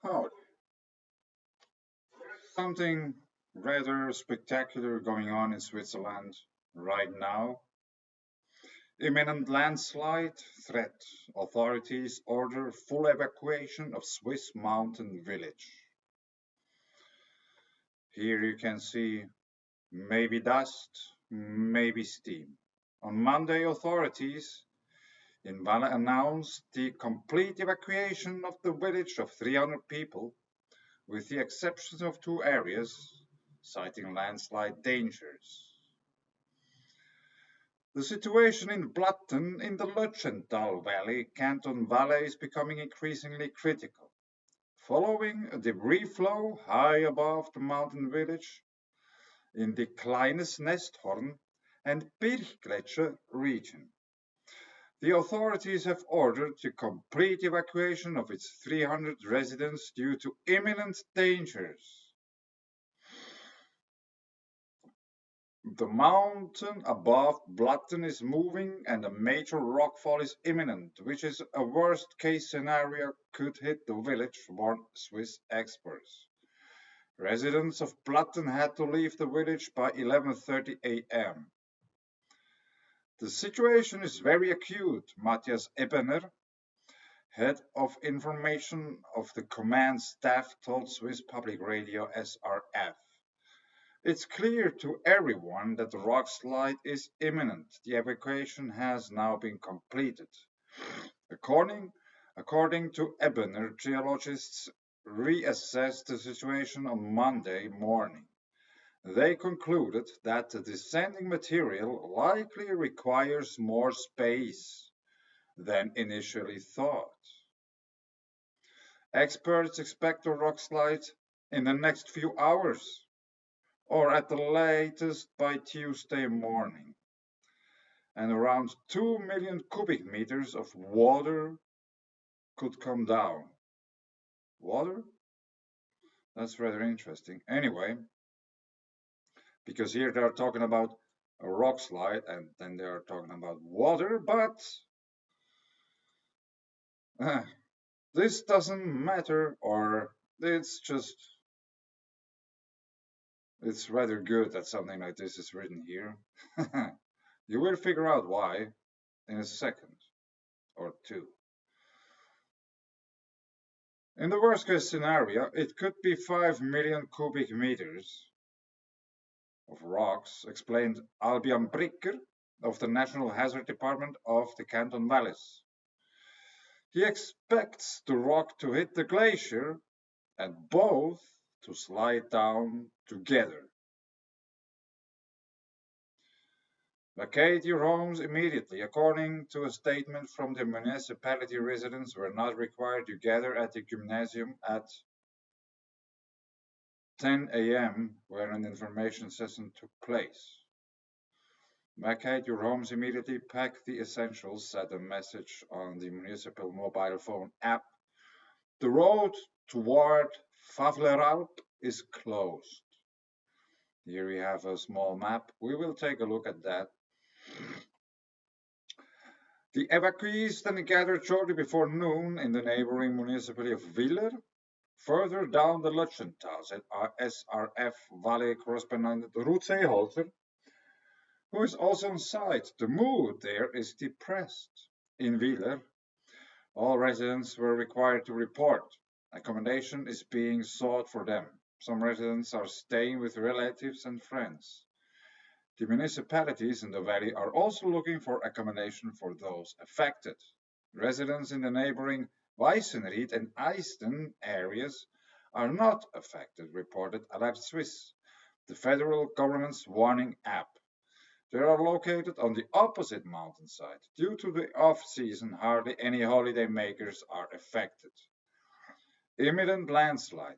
Oh, something rather spectacular going on in Switzerland right now. Imminent landslide threat. Authorities order full evacuation of Swiss mountain village. Here you can see maybe dust, maybe steam. On Monday, authorities in Valle announced the complete evacuation of the village of 300 people, with the exception of two areas, citing landslide dangers. The situation in Blatten in the Lötschental Valley, Canton Valley, is becoming increasingly critical. Following a debris flow high above the mountain village in the Kleines Nesthorn and Brig Glacier region, the authorities have ordered the complete evacuation of its 300 residents due to imminent dangers. The mountain above Blatten is moving and a major rockfall is imminent, which is a worst-case scenario could hit the village, warned Swiss experts. Residents of Blatten had to leave the village by 11:30 a.m. The situation is very acute, Matthias Ebener, head of information of the command staff, told Swiss public radio SRF. It's clear to everyone that the rockslide is imminent. The evacuation has now been completed. According to Ebener, geologists reassessed the situation on Monday morning. They concluded that the descending material likely requires more space than initially thought. Experts expect a rockslide in the next few hours, or at the latest by Tuesday morning. And around 2 million cubic meters of water could come down. Water? That's rather interesting. Anyway, because here they are talking about a rock slide and then they are talking about water, but this doesn't matter, or it's rather good that something like this is written here. You will figure out why in a second or two. In the worst case scenario, it could be 5 million cubic meters of rocks, explained Albion Bricker of the National Hazard Department of the Canton Valleys. He expects the rock to hit the glacier and both to slide down together. Vacate your homes immediately. According to a statement from the municipality, residents were not required to gather at the gymnasium at 10 a.m. where an information session took place. Vacate your homes immediately, pack the essentials, said a message on the municipal mobile phone app. The road toward Favleralp is closed. Here we have a small map. We will take a look at that. The evacuees then gathered shortly before noon in the neighboring municipality of Willer, further down the Lötschental, said SRF Valley correspondent Ruud Seeholzer, who is also on site. The mood there is depressed. In Willer, all residents were required to report. Accommodation is being sought for them. Some residents are staying with relatives and friends. The municipalities in the valley are also looking for accommodation for those affected. Residents in the neighboring Weissenried and Eisten areas are not affected, reported Alpes Suisse, the federal government's warning app. They are located on the opposite mountainside. Due to the off-season, hardly any holiday makers are affected. Imminent landslide.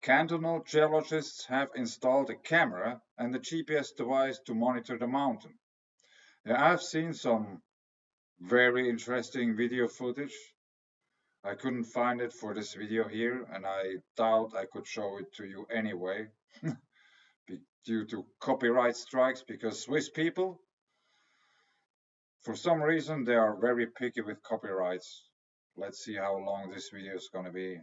Cantonal geologists have installed a camera and a GPS device to monitor the mountain. Yeah, I've seen some very interesting video footage. I couldn't find it for this video here, and I doubt I could show it to you anyway, due to copyright strikes, because Swiss people, for some reason, they are very picky with copyrights. let's see how long this video is gonna be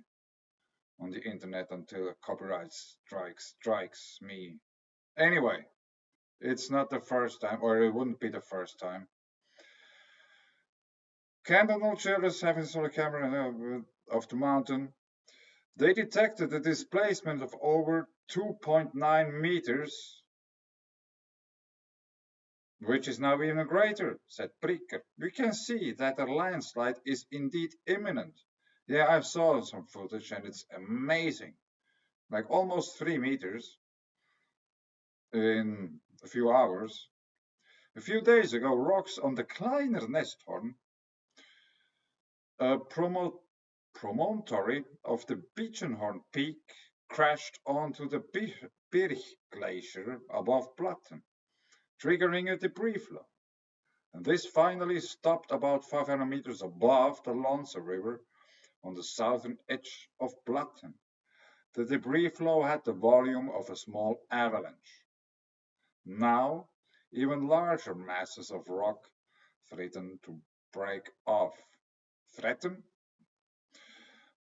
on the internet until a copyright strikes me. Anyway, it's not the first time, or it wouldn't be the first time. Campbell children have installed a camera of the mountain. They detected a displacement of over 2.9 meters, which is now even greater, said Brig. We can see that a landslide is indeed imminent. Yeah, I saw some footage and it's amazing. Like almost 3 meters in a few hours. A few days ago, rocks on the Kleiner Nesthorn, a promontory of the Beechenhorn Peak, crashed onto the Brig Glacier above Blatten, triggering a debris flow. And this finally stopped about 500 meters above the Lonza River on the southern edge of Blatten. The debris flow had the volume of a small avalanche. Now, even larger masses of rock threaten to break off. Threaten?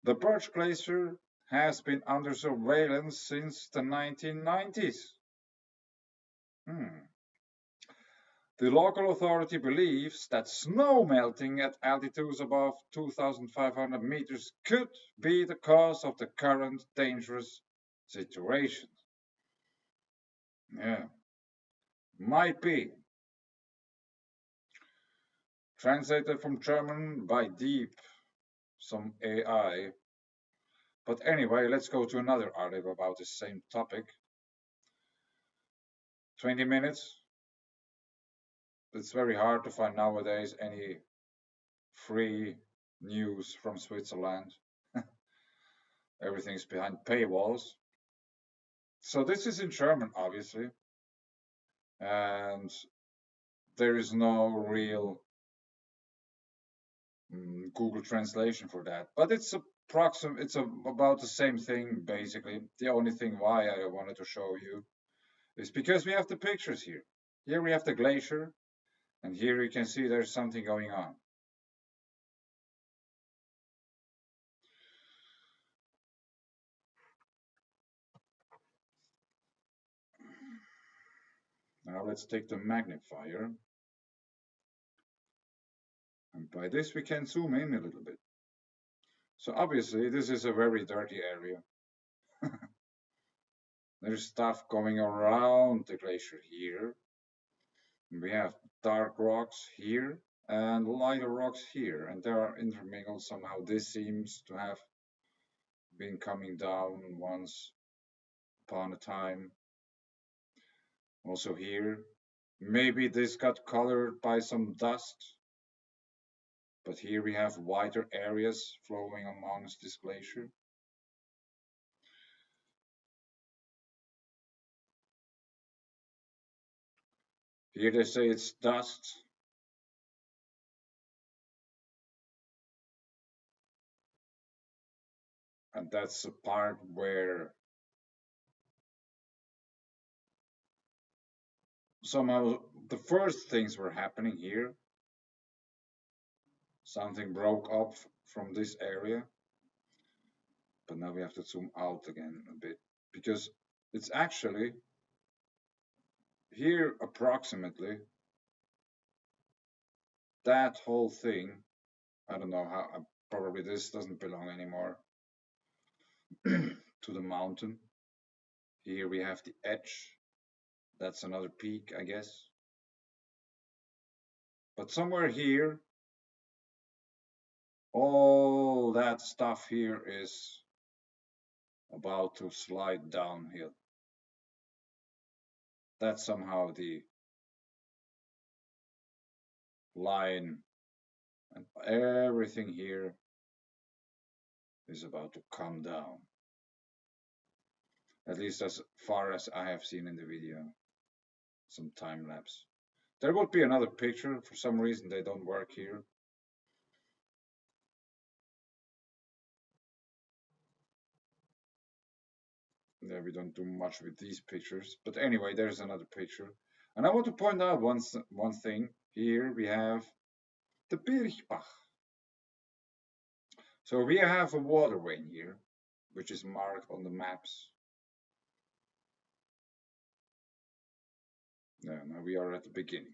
The Birch Glacier has been under surveillance since the 1990s. The local authority believes that snow melting at altitudes above 2,500 meters could be the cause of the current dangerous situation. Yeah, might be. Translated from German by Deep, some AI. But anyway, let's go to another article about the same topic. 20 minutes. It's very hard to find nowadays any free news from Switzerland. Everything's behind paywalls. So this is in German, obviously, and there is no real Google translation for that. But it's about the same thing, basically. The only thing why I wanted to show you is because we have the pictures here. Here we have the glacier, and here you can see there's something going on. Now let's take the magnifier. And by this we can zoom in a little bit. So obviously this is a very dirty area. There's stuff going around the glacier here. We have dark rocks here and lighter rocks here, and they are intermingled somehow. This seems to have been coming down once upon a time. Also here, maybe this got colored by some dust, but here we have wider areas flowing amongst this glacier. Here they say it's dust. And that's the part where somehow the first things were happening here. Something broke up from this area. But now we have to zoom out again a bit because it's actually here approximately that whole thing. I don't know how, probably this doesn't belong anymore to the mountain. Here we have the edge. That's another peak, I guess. But somewhere here, all that stuff here is about to slide downhill. That's somehow the line, and everything here is about to come down. At least as far as I have seen in the video. Some time lapse. There would be another picture. For some reason they don't work here. Yeah, we don't do much with these pictures. But anyway, there's another picture. And I want to point out one thing. Here we have the Birchbach. So we have a water vein here, which is marked on the maps. Now we are at the beginning.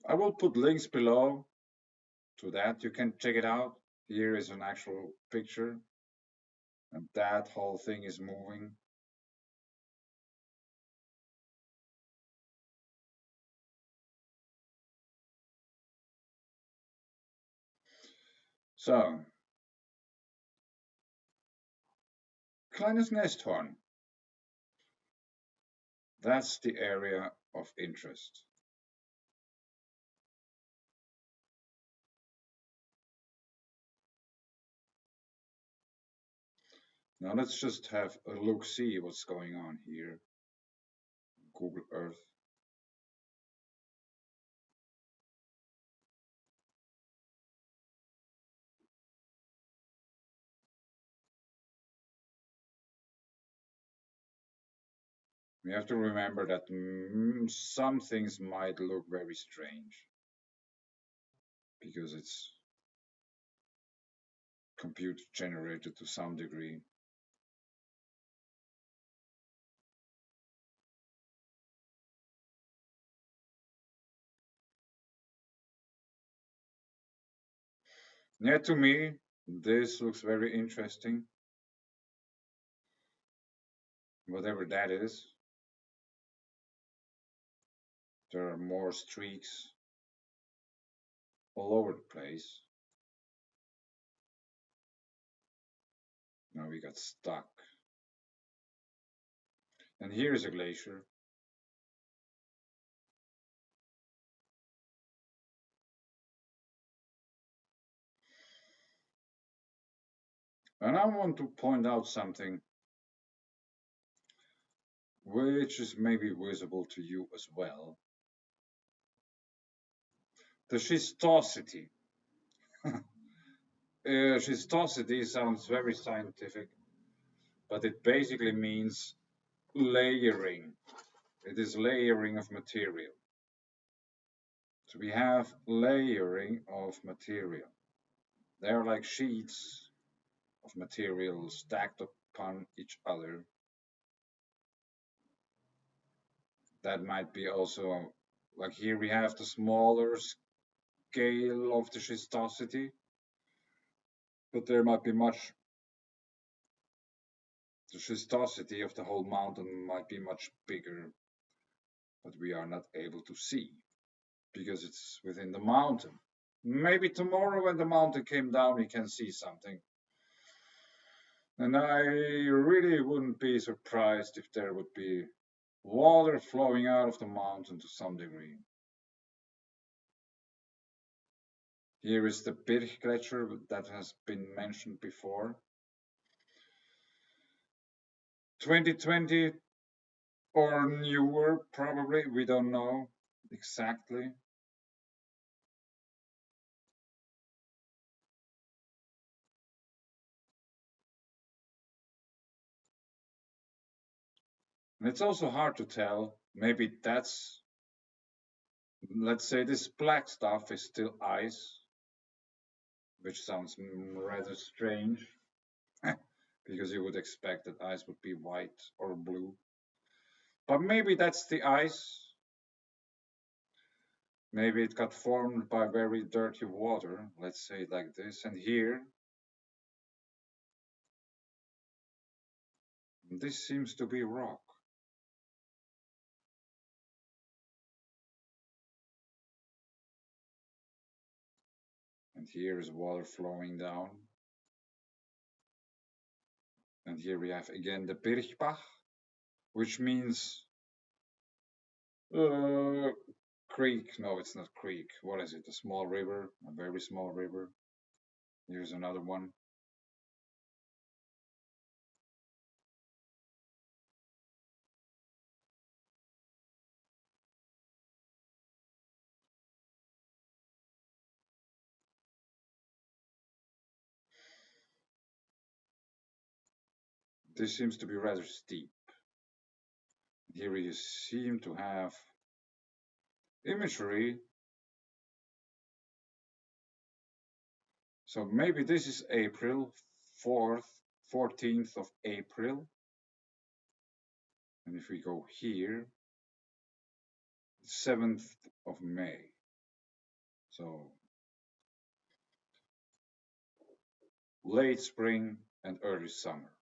I will put links below to that. You can check it out. Here is an actual picture, and that whole thing is moving. So, Kleines Nesthorn. That's the area of interest. Now let's just have a look, see what's going on here. Google Earth. We have to remember that some things might look very strange because it's computer generated to some degree. Yeah, to me, this looks very interesting. Whatever that is. There are more streaks all over the place. Now we got stuck. And here is a glacier. And I want to point out something which is maybe visible to you as well. The schistosity. Schistosity sounds very scientific, but it basically means layering. It is layering of material. So we have layering of material. They're like sheets of material stacked upon each other. That might be also, like here we have the smaller scale of the schistosity, but there might be much, the schistosity of the whole mountain might be much bigger, but we are not able to see because it's within the mountain. Maybe tomorrow when the mountain came down, we can see something. And I really wouldn't be surprised if there would be water flowing out of the mountain to some degree. Here is the Brig Glacier that has been mentioned before. 2020 or newer, probably, we don't know exactly. And it's also hard to tell. Maybe that's, let's say this black stuff is still ice, which sounds rather strange because you would expect that ice would be white or blue. But maybe that's the ice. Maybe it got formed by very dirty water, let's say it like this. And here, this seems to be rock. And here is water flowing down. And here we have again the Birchbach, which means creek. No, it's not creek. What is it? A small river, a very small river. Here's another one. This seems to be rather steep. Here we seem to have imagery So maybe this is April 4th, 14th of April. And if we go here, 7th of May. So late spring and early summer.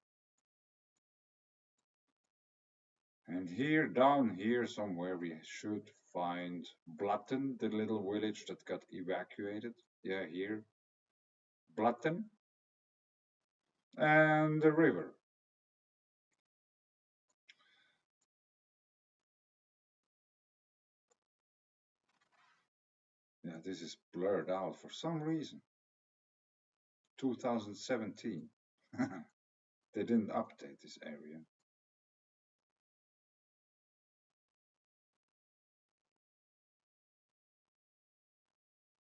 And here, down here somewhere, we should find Blatten, the little village that got evacuated. Yeah, here. Blatten. And the river. Yeah, this is blurred out for some reason. 2017. They didn't update this area.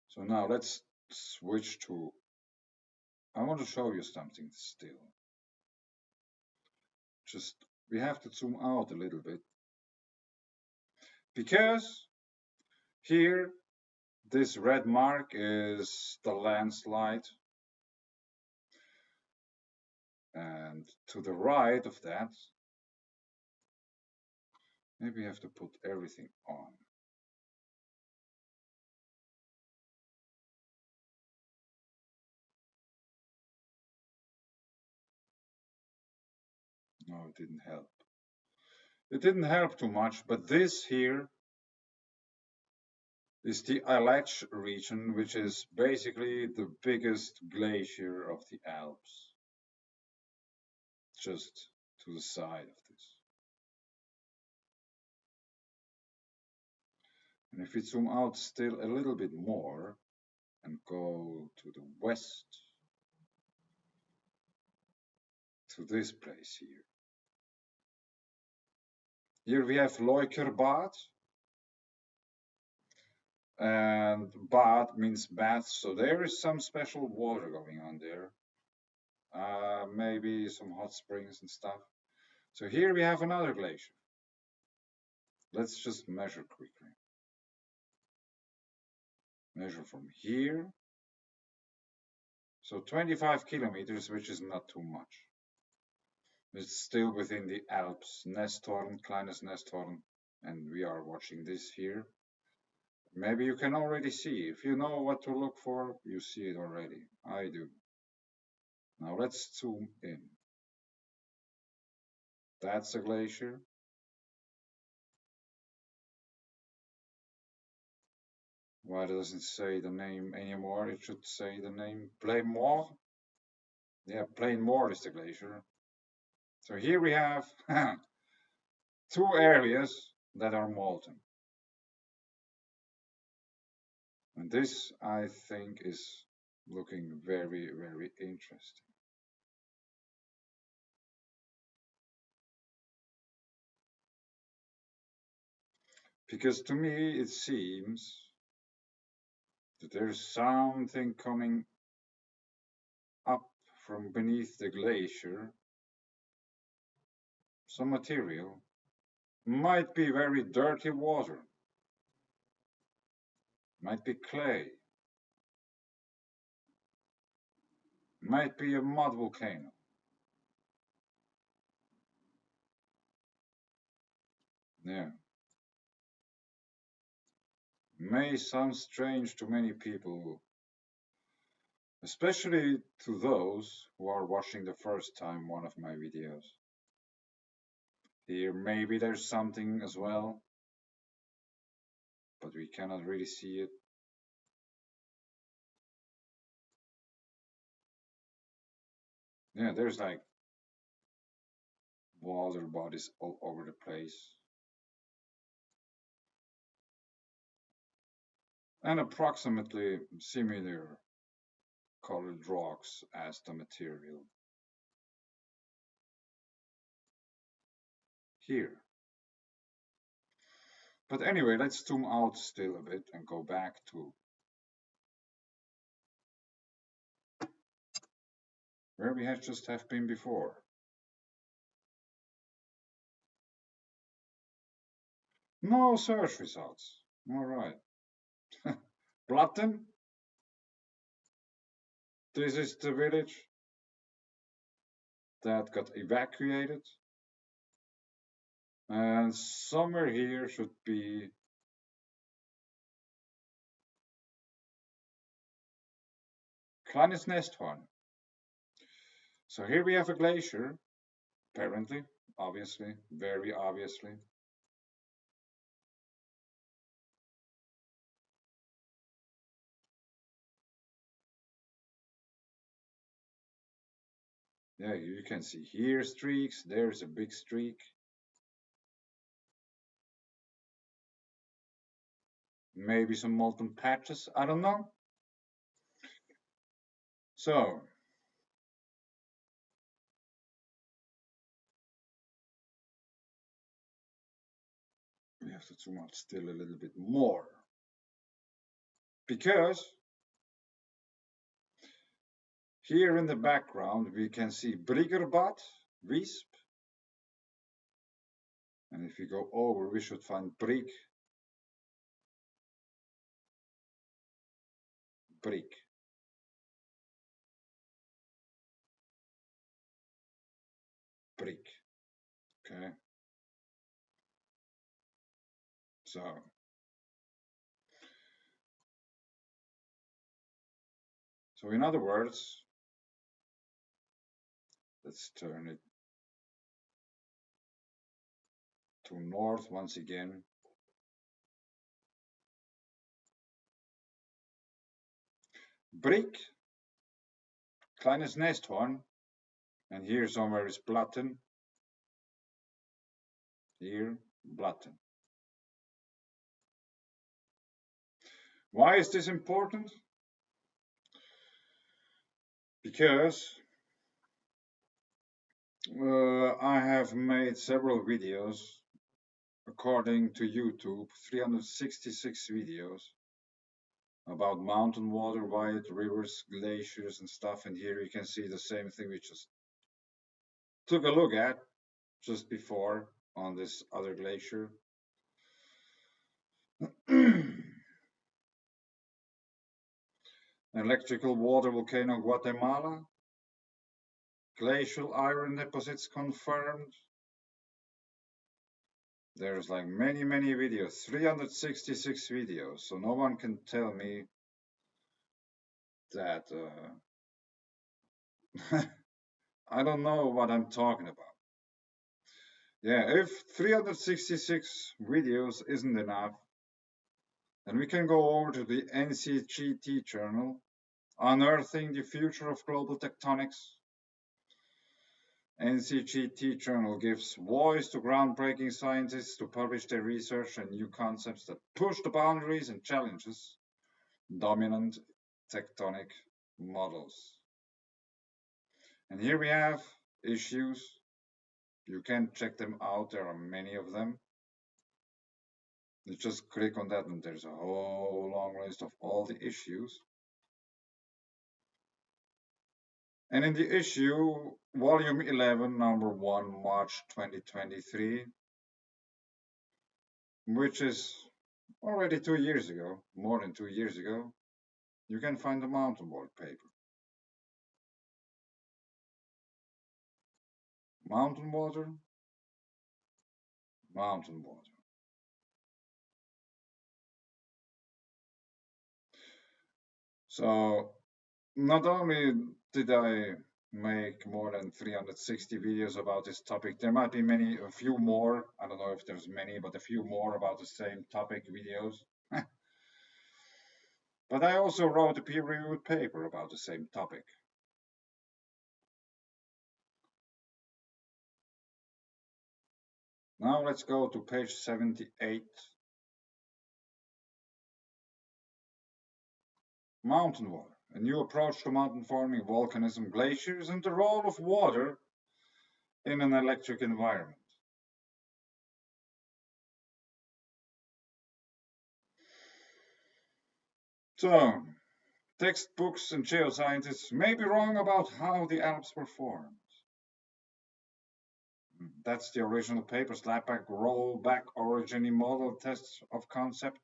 So now let's switch to, I want to show you something still. Just, we have to zoom out a little bit. Because here, this red mark is the landslide. And to the right of that, maybe I have to put everything on. No, it didn't help. It didn't help too much, but this here is the Alpes region, which is basically the biggest glacier of the Alps, just to the side of this. And if we zoom out still a little bit more and go to the west, to this place here. Here we have Leukerbad, and bad means bath, so there is some special water going on there. Maybe some hot springs and stuff. So here we have another glacier. Let's just measure quickly. Measure from here. So 25 kilometers, which is not too much. It's still within the Alps, Nesthorn, Kleines Nesthorn, and we are watching this here. Maybe you can already see. If you know what to look for, you see it already. I do. Now let's zoom in. That's a glacier. Why doesn't it say the name anymore? It should say the name Plainmore. Yeah, Plainmore is the glacier. So here we have two areas that are molten. And this, I think, is looking very, very interesting. Because to me, it seems that there's something coming up from beneath the glacier. Some material. Might be very dirty water. Might be clay. Might be a mud volcano. Yeah. May sound strange to many people, especially to those who are watching the first time one of my videos. Here maybe there's something as well, but we cannot really see it. Yeah, there's like water bodies all over the place. And approximately similar colored rocks as the material. Here. But anyway, let's zoom out still a bit and go back to where we had just have been before. No search results. All right. Blatten. This is the village that got evacuated. And somewhere here should be Kleines Nesthorn. So here we have a glacier, apparently, obviously, very obviously. Yeah, you can see here streaks, there's a big streak. Maybe some molten patches, I don't know. So, we have to zoom out still a little bit more. Because here in the background we can see Briggerbad, Wisp. And if we go over, we should find Brig. Brig. Brig. Okay. So in other words, let's turn it to north once again. Brig, Kleines Nesthorn, and here somewhere is Blatten. Here, Blatten. Why is this important? Because I have made several videos according to YouTube, 366 videos about mountain water, wide rivers, glaciers and stuff. And here you can see the same thing we just took a look at just before on this other glacier. Electrical water volcano Guatemala. Glacial iron deposits confirmed. There's like many videos, 366 videos, so no one can tell me that I don't know what I'm talking about. Yeah, if 366 videos isn't enough, then we can go over to the NCGT journal, Unearthing the Future of Global Tectonics. NCGT journal gives voice to groundbreaking scientists to publish their research and new concepts that push the boundaries and challenges dominant tectonic models. And here we have issues. You can check them out. There are many of them. You just click on that and there's a whole long list of all the issues. And in the issue, volume 11, number 1, March 2023, which is already 2 years ago, more than 2 years ago, you can find the Mountainwater paper. Mountainwater, Mountainwater. So not only did I make more than 360 videos about this topic, there might be a few more, I don't know if there's many, but a few more about the same topic videos. But I also wrote a peer-reviewed paper about the same topic. Now let's go to page 78. Mountainwater, a new approach to mountain forming, volcanism, glaciers, and the role of water in an electric environment. So, textbooks and geoscientists may be wrong about how the Alps were formed. That's the original paper, slapback, rollback, origin, model tests of concept.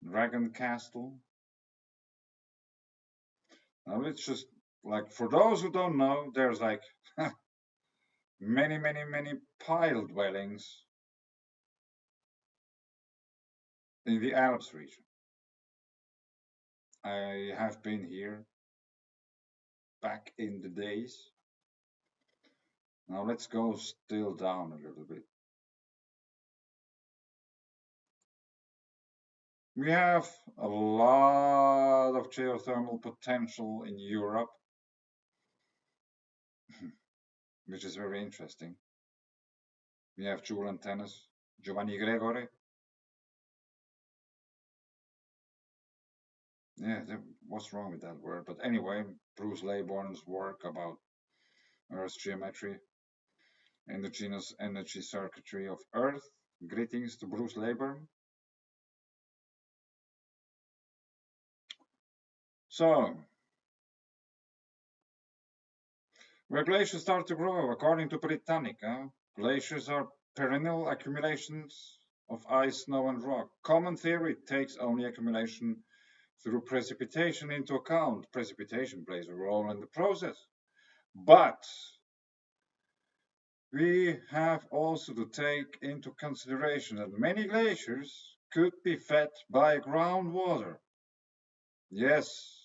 Dragon Castle. Now it's just like, for those who don't know, there's like many pile dwellings in the Alps region. I have been here back in the days. Now let's go still down a little bit. We have a lot of geothermal potential in Europe, which is very interesting. We have Jewel and Tennis, Giovanni Gregore. Yeah, what's wrong with that word? But anyway, Bruce Leybourne's work about Earth's geometry, endogenous energy circuitry of Earth. Greetings to Bruce Leybourne. So, where glaciers start to grow, according to Britannica, glaciers are perennial accumulations of ice, snow, and rock. Common theory takes only accumulation through precipitation into account. Precipitation plays a role in the process. But we have also to take into consideration that many glaciers could be fed by groundwater. Yes,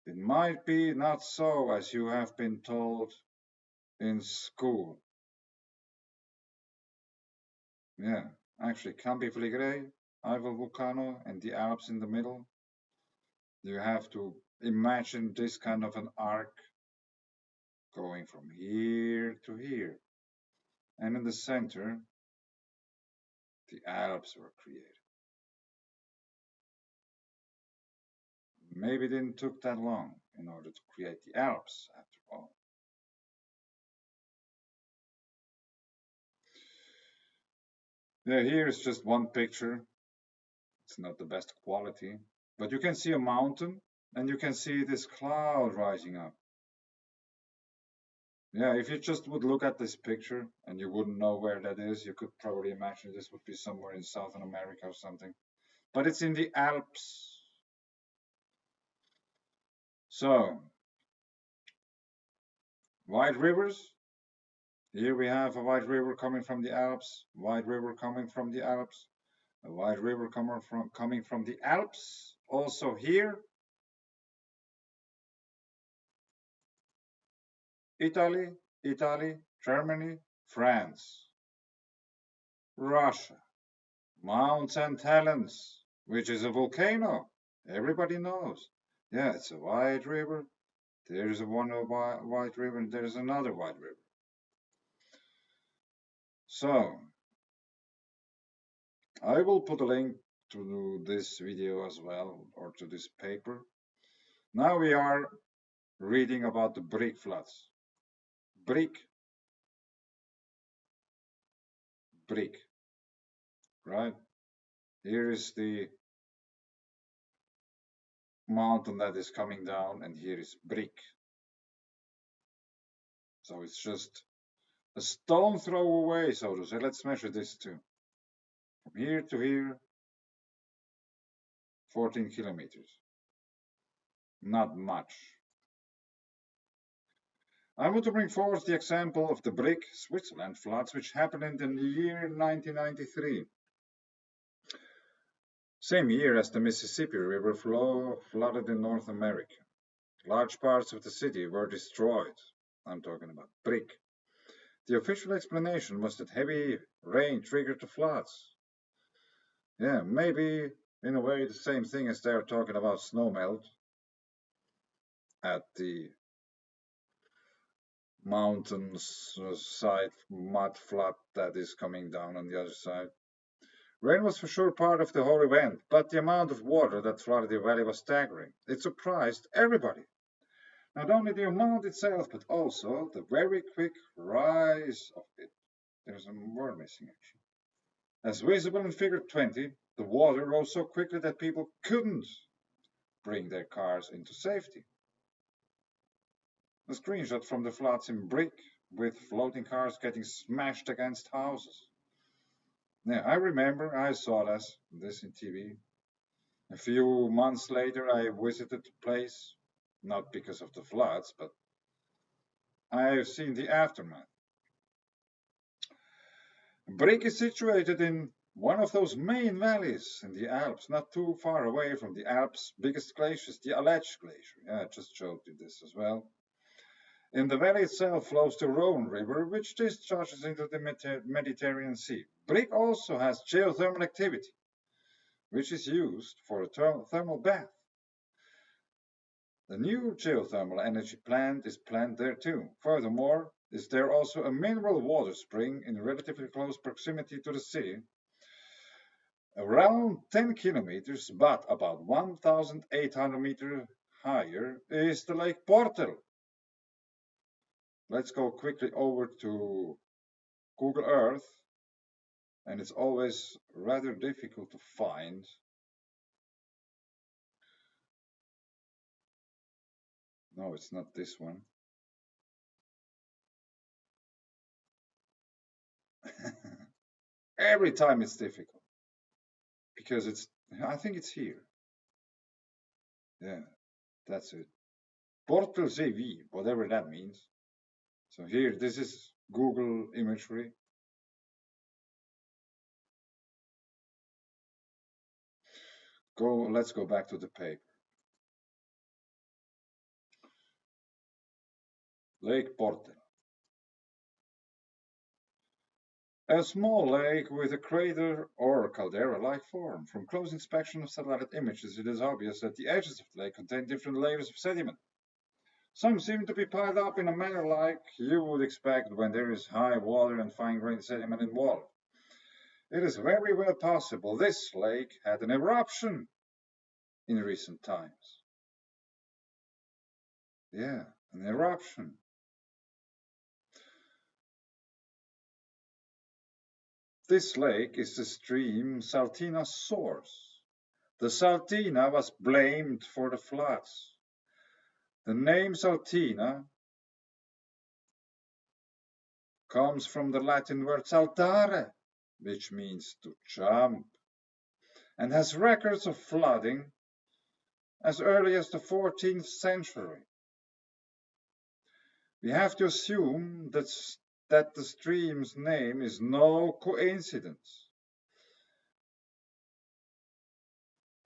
it might be not so as you have been told in school. Yeah, actually, Campi Flegrei, Eiffel Volcano, and the Alps in the middle. You have to imagine this kind of an arc going from here to here. And in the center, the Alps were created. Maybe it didn't took that long in order to create the Alps, after all. Yeah, here is just one picture. It's not the best quality, but you can see a mountain and you can see this cloud rising up. Yeah, if you just would look at this picture and you wouldn't know where that is, you could probably imagine this would be somewhere in Southern America or something. But it's in the Alps. So, wide rivers. Here we have a wide river coming from the Alps, wide river coming from the Alps, a wide river coming from the Alps. Also here, Italy, Germany, France, Russia, Mount St. Helens, which is a volcano. Everybody knows. Yeah, it's a wide river. There's one wide river, and there's another wide river. So, I will put a link to this video as well, or to this paper. Now we are reading about the Brig floods. Brig, right? Here is the mountain that is coming down, and here is Brig. So it's just a stone throw away, so to say. Let's measure this too. From here to here, 14 kilometers. Not much. I want to bring forward the example of the Brig, Switzerland floods, which happened in the year 1993. Same year as the Mississippi River flooded in North America. Large parts of the city were destroyed. I'm talking about Brig. The official explanation was that heavy rain triggered the floods. Yeah, maybe in a way the same thing as they're talking about snowmelt at the mountains side mud flood that is coming down on the other side. Rain was for sure part of the whole event, but the amount of water that flooded the valley was staggering. It surprised everybody. Not only the amount itself, but also the very quick rise of it. There's a word missing actually. As visible in figure 20, the water rose so quickly that people couldn't bring their cars into safety. A screenshot from the floods in Brig, with floating cars getting smashed against houses. Yeah, I remember I saw this in TV. A few months later, I visited the place, not because of the floods, but I've seen the aftermath. Brig is situated in one of those main valleys in the Alps, not too far away from the Alps' biggest glaciers, the Alpes glacier. Yeah, I just showed you this as well. In the valley itself flows the Rhone River, which discharges into the Mediterranean Sea. Brig also has geothermal activity, which is used for a thermal bath. The new geothermal energy plant is planned there too. Furthermore, is there also a mineral water spring in relatively close proximity to the city, around 10 kilometers, but about 1,800 meters higher, is the Lake Portel. Let's go quickly over to Google Earth, and it's always rather difficult to find. No, it's not this one. Every time it's difficult because I think it's here. Yeah, that's it. Portal CV, whatever that means. So here, this is Google imagery. Let's go back to the paper. Lake Portel. A small lake with a crater or caldera-like form. From close inspection of satellite images, it is obvious that the edges of the lake contain different layers of sediment. Some seem to be piled up in a manner like you would expect when there is high water and fine-grained sediment in water. It is very well possible this lake had an eruption in recent times. Yeah, an eruption. This lake is the stream Saltina's source. The Saltina was blamed for the floods. The name Saltina comes from the Latin word saltare, which means to jump, and has records of flooding as early as the 14th century. We have to assume that the stream's name is no coincidence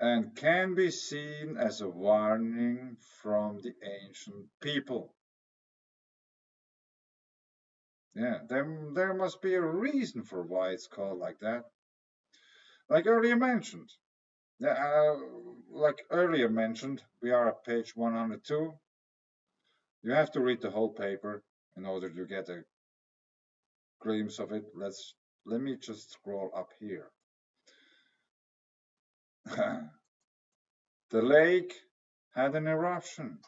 and can be seen as a warning from the ancient people. Yeah, there must be a reason for why it's called like that. Like earlier mentioned, we are at page 102. You have to read the whole paper in order to get a glimpse of it. Let me just scroll up here. The lake had an eruption,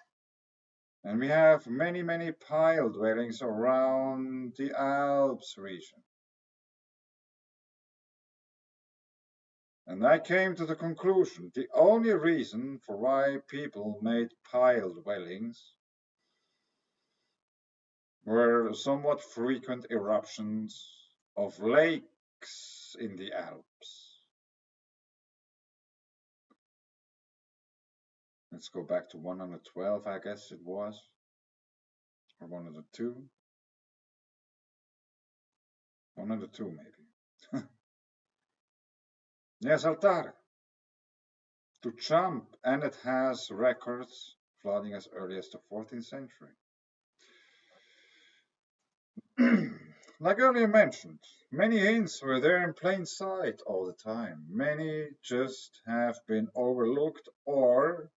and we have many pile dwellings around the Alps region. And I came to the conclusion the only reason for why people made pile dwellings were somewhat frequent eruptions of lakes in the Alps. Let's go back to 112, I guess it was, or 102. 102 maybe. Yes, Altare. To jump, and it has records flooding as early as the 14th century. Like earlier mentioned, many hints were there in plain sight all the time. Many just have been overlooked or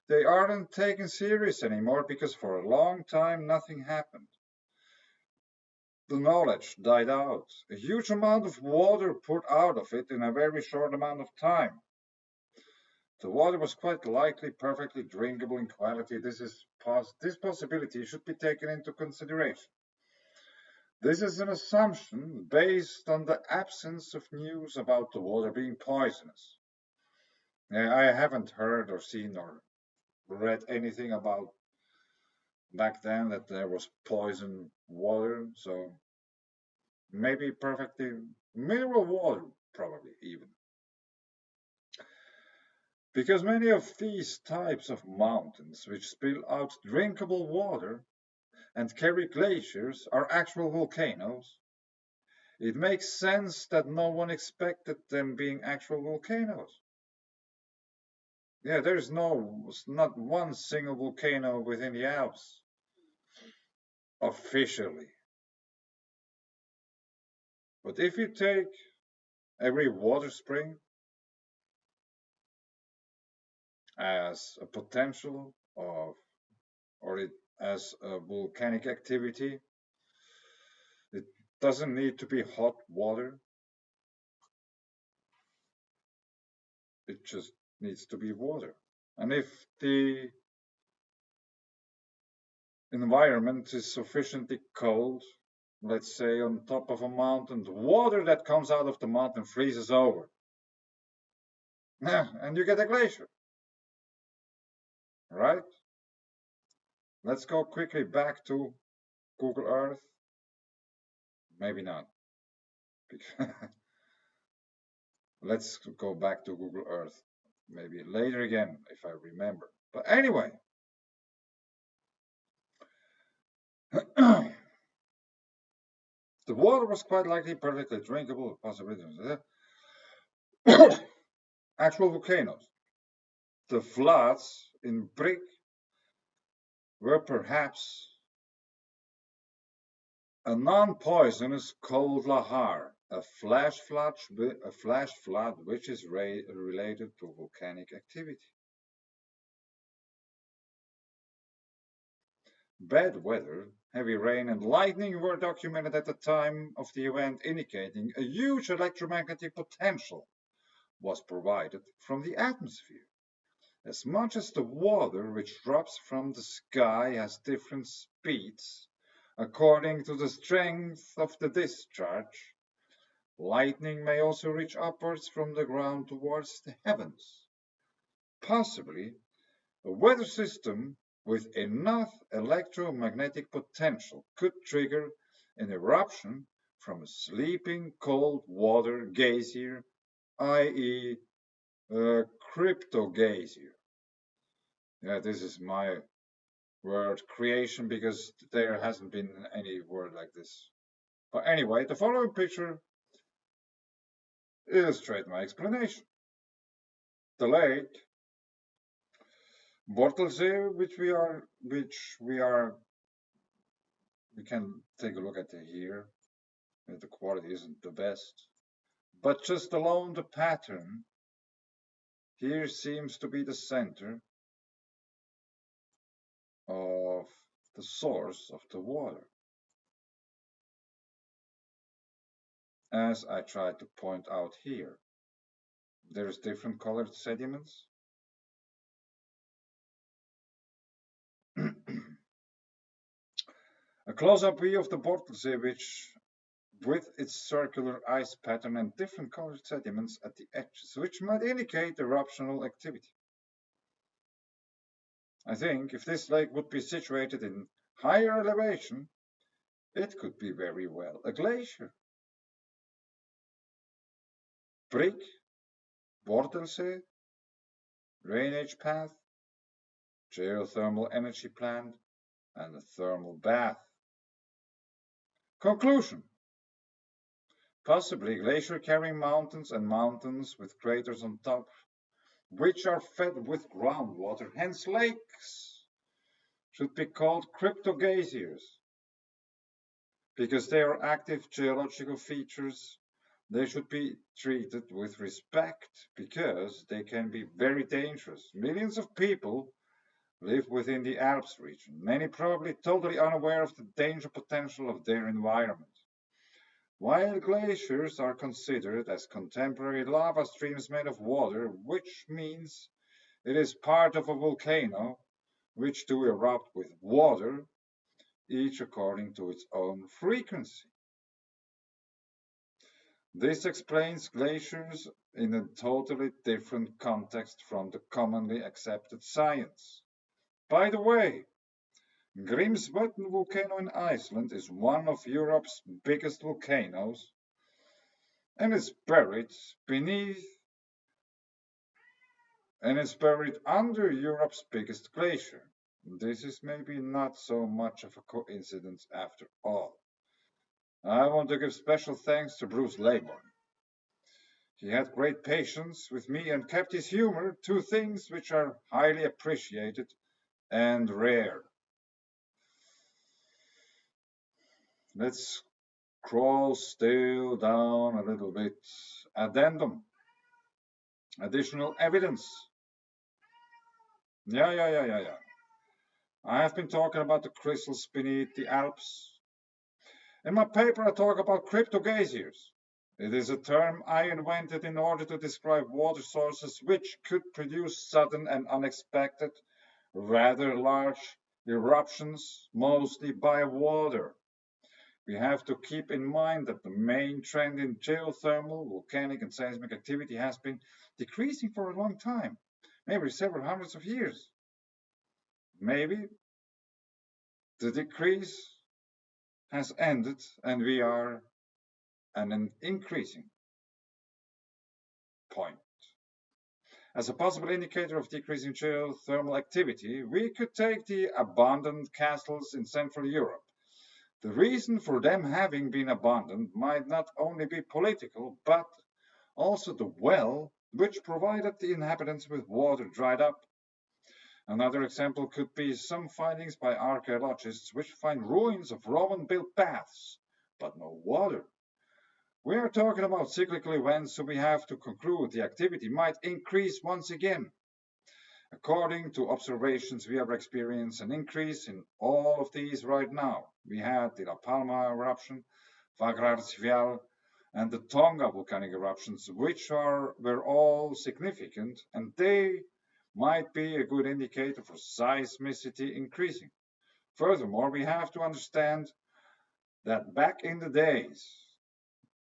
they aren't taken serious anymore because for a long time nothing happened. The knowledge died out. A huge amount of water poured out of it in a very short amount of time. The water was quite likely perfectly drinkable in quality. This possibility should be taken into consideration. This is an assumption based on the absence of news about the water being poisonous. I haven't heard or seen or read anything about back then that there was poison water, so maybe perfectly mineral water, probably even. Because many of these types of mountains which spill out drinkable water and carry glaciers are actual volcanoes, it makes sense that no one expected them being actual volcanoes. Yeah, there's not one single volcano within the Alps, officially. But if you take every water spring as a potential of, or it as a volcanic activity, it doesn't need to be hot water. It just needs to be water. And if the environment is sufficiently cold, let's say on top of a mountain, the water that comes out of the mountain freezes over. And you get a glacier, right? Let's go quickly back to Google Earth. Maybe not. Let's go back to Google Earth. Maybe later again, if I remember. But anyway, the water was quite likely perfectly drinkable, possibilities. Actual volcanoes. The floods in Brig were perhaps a non-poisonous cold lahar, a flash flood which is related to volcanic activity. Bad weather, heavy rain and lightning were documented at the time of the event, indicating a huge electromagnetic potential was provided from the atmosphere. As much as the water which drops from the sky has different speeds according to the strength of the discharge, lightning may also reach upwards from the ground towards the heavens. Possibly, a weather system with enough electromagnetic potential could trigger an eruption from a sleeping cold water geyser, i.e. a cryptogeyser. Yeah, this is my word creation because there hasn't been any word like this. But anyway, the following picture illustrates my explanation. The lake Bortelsee, we can take a look at it here. The quality isn't the best, but just along the pattern, here seems to be the center of the source of the water. As I tried to point out here, there's different colored sediments. A close-up view of the Bortelsee, which with its circular ice pattern and different colored sediments at the edges, which might indicate eruptional activity. I think if this lake would be situated in higher elevation, it could be very well a glacier. Brig, Bortelsee, drainage path, geothermal energy plant, and a thermal bath. Conclusion. Possibly glacier-carrying mountains and mountains with craters on top, which are fed with groundwater, hence lakes, should be called cryptogeysers. Because they are active geological features, they should be treated with respect because they can be very dangerous. Millions of people live within the Alps region, many probably totally unaware of the danger potential of their environment. While glaciers are considered as contemporary lava streams made of water, which means it is part of a volcano, which do erupt with water, each according to its own frequency. This explains glaciers in a totally different context from the commonly accepted science. By the way, Grímsvötn volcano in Iceland is one of Europe's biggest volcanoes and is buried beneath and it's buried under Europe's biggest glacier. This is maybe not so much of a coincidence after all. I want to give special thanks to Bruce Laybourne. He had great patience with me and kept his humor, two things which are highly appreciated and rare. Let's scroll still down a little bit. Addendum. Additional evidence. Yeah. I have been talking about the crystals beneath the Alps. In my paper, I talk about cryptogeysers. It is a term I invented in order to describe water sources which could produce sudden and unexpected, rather large eruptions, mostly by water. We have to keep in mind that the main trend in geothermal, volcanic, and seismic activity has been decreasing for a long time, maybe several hundreds of years. Maybe the decrease has ended and we are at an increasing point. As a possible indicator of decreasing geothermal activity, we could take the abandoned castles in Central Europe. The reason for them having been abandoned might not only be political, but also the well which provided the inhabitants with water dried up. Another example could be some findings by archaeologists which find ruins of Roman-built baths, but no water. We are talking about cyclical events, so we have to conclude the activity might increase once again. According to observations, we have experienced an increase in all of these right now. We had the La Palma eruption, Vagrarcivial, and the Tonga volcanic eruptions, which were all significant, and they might be a good indicator for seismicity increasing. Furthermore, we have to understand that back in the days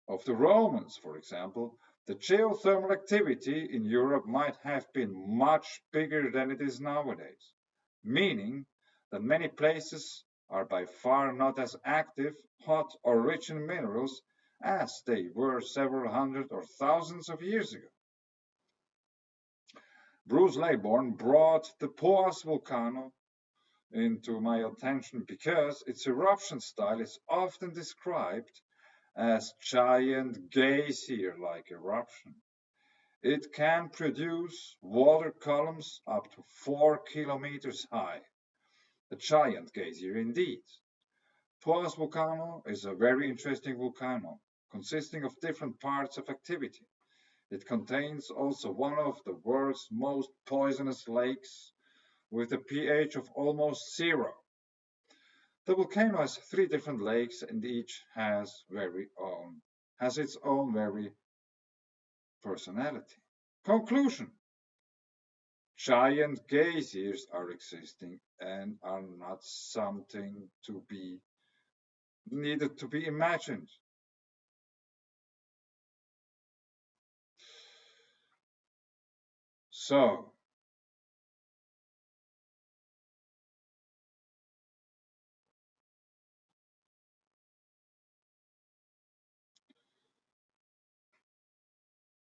of the Romans, for example, the geothermal activity in Europe might have been much bigger than it is nowadays, meaning that many places are by far not as active, hot, or rich in minerals as they were several hundred or thousands of years ago. Bruce Laybourne brought the Poas volcano into my attention because its eruption style is often described as giant geyser-like eruption. It can produce water columns up to 4 kilometers high. A giant geyser indeed. Poas volcano is a very interesting volcano, consisting of different parts of activity. It contains also one of the world's most poisonous lakes with a pH of almost 0. The volcano has 3 different lakes and each has its own very personality. Conclusion. Giant geysers are existing and are not something to be needed to be imagined. So,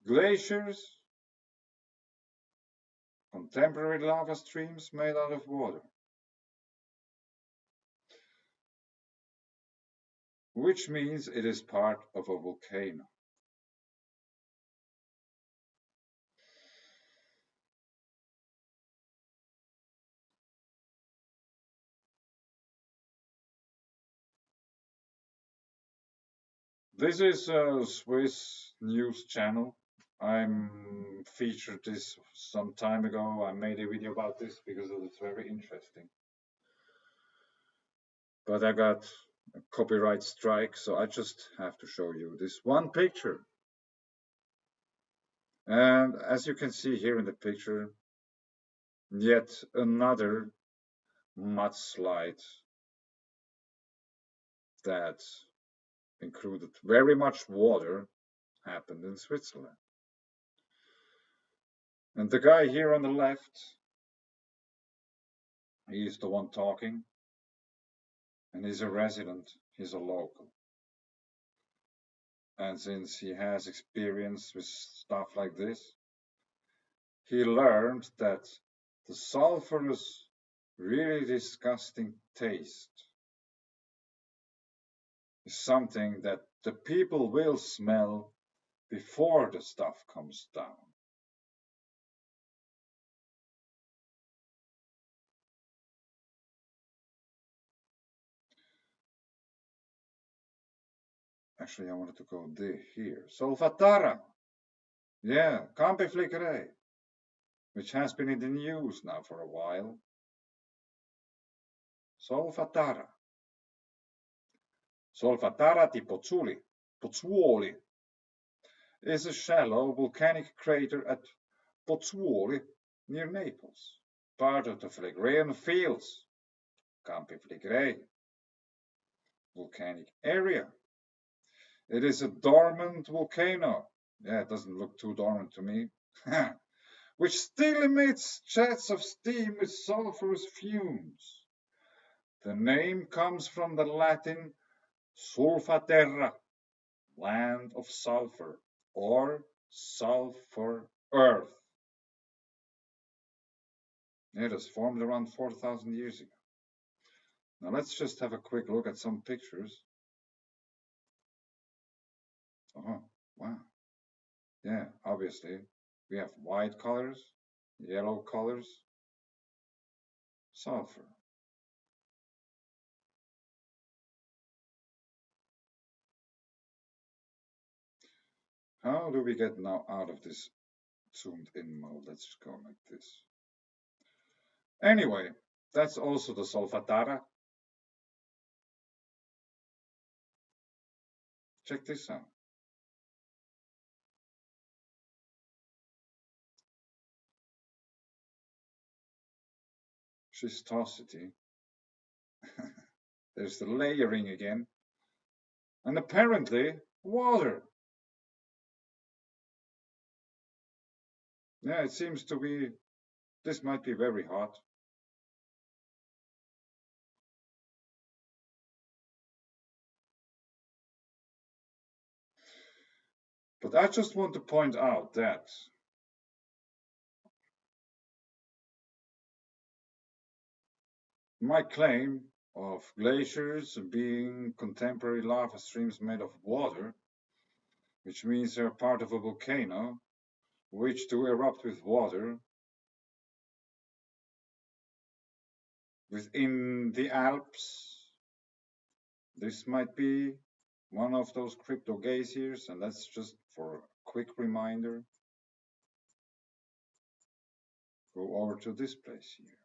glaciers, contemporary lava streams made out of water, which means it is part of a volcano. This is a Swiss news channel. I'm featured this some time ago. I made a video about this because it's very interesting. But I got a copyright strike, so I just have to show you this one picture. And as you can see here in the picture, yet another mudslide that included very much water happened in Switzerland. And the guy here on the left, he is the one talking, and he's a resident, he's a local. And since he has experience with stuff like this, he learned that the sulfurous, really disgusting taste is something that the people will smell before the stuff comes down. Actually, I wanted to go here. Solfatara. Yeah, Campiflicere, which has been in the news now for a while. Solfatara. Solfatara di Pozzuoli, is a shallow volcanic crater at Pozzuoli near Naples, part of the Phlegraean Fields, Campi Flegrei volcanic area. It is a dormant volcano. Yeah, it doesn't look too dormant to me. Which still emits jets of steam with sulfurous fumes. The name comes from the Latin sulfa terra, land of sulfur, or sulfur earth. It was formed around 4,000 years ago. Now let's just have a quick look at some pictures. Oh, wow. Yeah, obviously. We have white colors, yellow colors, sulfur. How do we get now out of this zoomed in mode? Let's just go like this. Anyway, that's also the Solfatara. Check this out. Schistosity. There's the layering again. And apparently, water. Yeah, it seems to be, this might be very hot. But I just want to point out that my claim of glaciers being contemporary lava streams made of water, which means they're part of a volcano, which do erupt with water within the Alps. This might be one of those Cryptogeysers, and that's just for a quick reminder. Go over to this place here.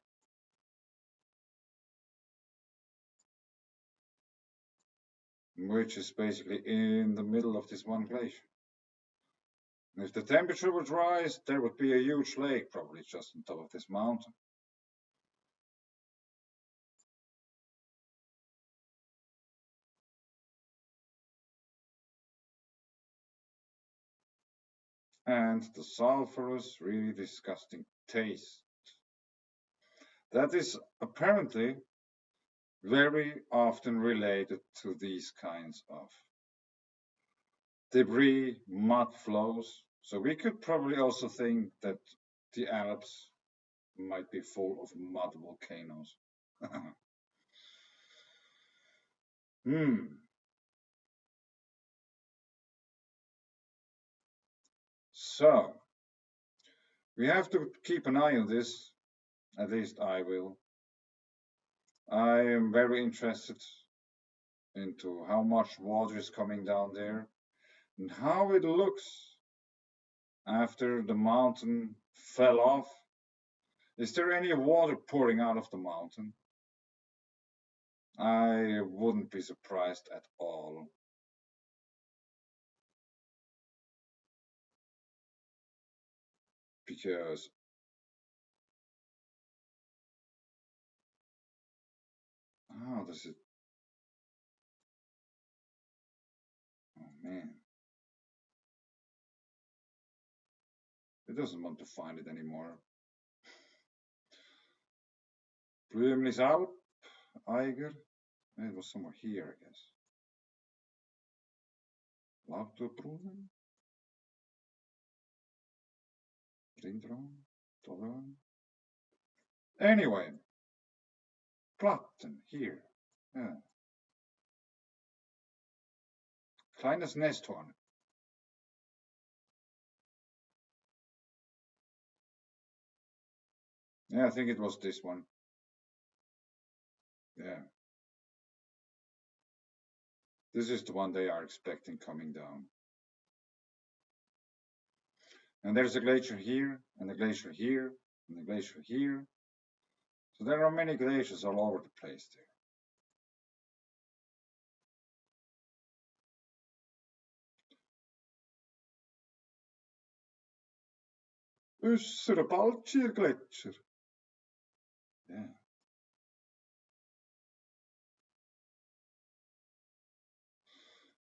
Which is basically in the middle of this one glacier. And if the temperature would rise, there would be a huge lake probably just on top of this mountain. And the sulfurous, really disgusting taste. That is apparently very often related to these kinds of debris, mud flows. So we could probably also think that the Alps might be full of mud volcanoes. So we have to keep an eye on this. At least I will. I am very interested into how much water is coming down there and how it looks after the mountain fell off. Is there any water pouring out of the mountain? I wouldn't be surprised at all. Because oh, does it? Oh man, it doesn't want to find it anymore. Blumlis Alp, Eiger. It was somewhere here, I guess. Lauterbrunnen? Rindron? Anyway, Blatten here. Yeah. Kleines Nesthorn. Yeah, I think it was this one. Yeah. This is the one they are expecting coming down. And there's a glacier here, and a glacier here, and a glacier here. So there are many glaciers all over the place there. Glacier. Yeah.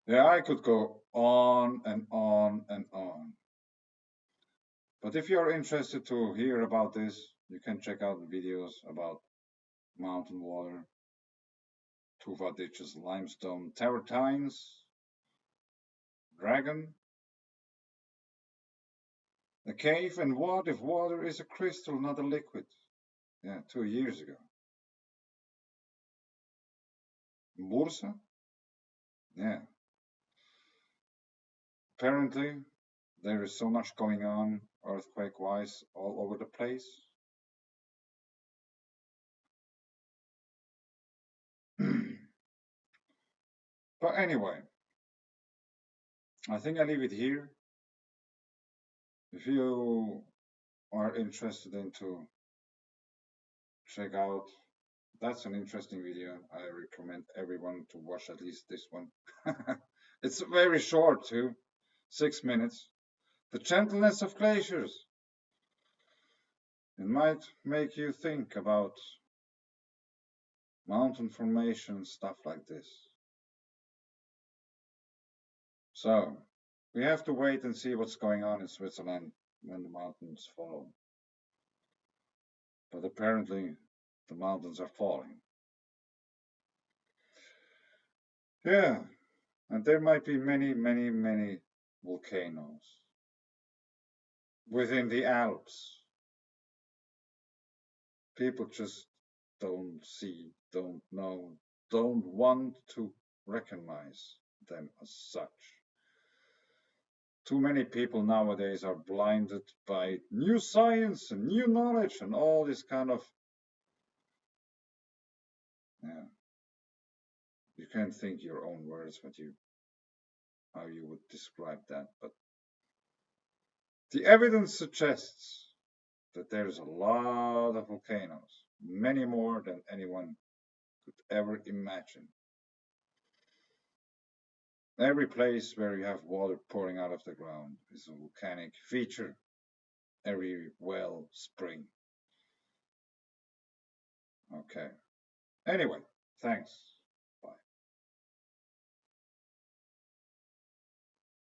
Yeah, I could go on and on and on. But if you're interested to hear about this, you can check out the videos about Mountainwater, tufa ditches, limestone, terratines, dragon, a cave, and what if water is a crystal, not a liquid? Yeah, 2 years ago. Bursa? Yeah. Apparently, there is so much going on earthquake-wise all over the place. But anyway, I think I leave it here. If you are interested into check out, that's an interesting video. I recommend everyone to watch at least this one. It's very short too, 6 minutes. The gentleness of glaciers. It might make you think about mountain formation, stuff like this. So we have to wait and see what's going on in Switzerland when the mountains fall. But apparently the mountains are falling. Yeah, and there might be many, many, many volcanoes within the Alps. People just don't see, don't know, don't want to recognize them as such. Too many people nowadays are blinded by new science and new knowledge and all this kind of, yeah. You can't think your own words how you would describe that, but the evidence suggests that there's a lot of volcanoes, many more than anyone could ever imagine. Every place where you have water pouring out of the ground is a volcanic feature. Every well, spring. Okay. Anyway, thanks.